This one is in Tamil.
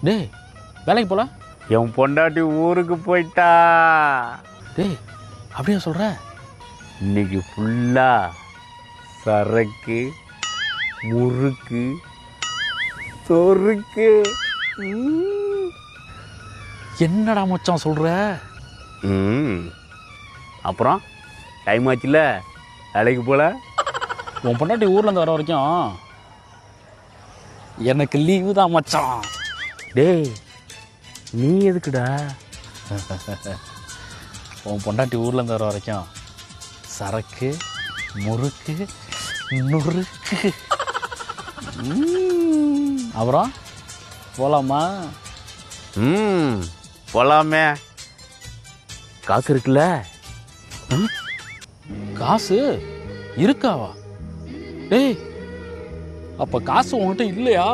டேய் வேலைக்கு போல? என் பொண்டாட்டி ஊருக்கு போயிட்டா. டேய் அப்படியா சொல்கிற? இன்னைக்கு ஃபுல்லாக சரக்கு முறுக்கு சொருக்கு. என்னடா மச்சான் சொல்கிற? அப்புறம் டைம் ஆச்சுல, வேலைக்கு போல. உன் பொண்டாட்டி ஊர்லேருந்து வர வரைக்கும் எனக்கு லீவு தான் மச்சான். டேய் நீ எதுக்குடா? உன் பொண்டாட்டி ஊர்லேருந்து வர வரைக்கும் சரக்கு முறுக்கு நுறுக்கு. அப்புறம் போகலாமா? போலாமே. காசு இருக்குல்ல? காசு இருக்காவா? டேய் அப்போ காசு உன்கிட்ட இல்லையா?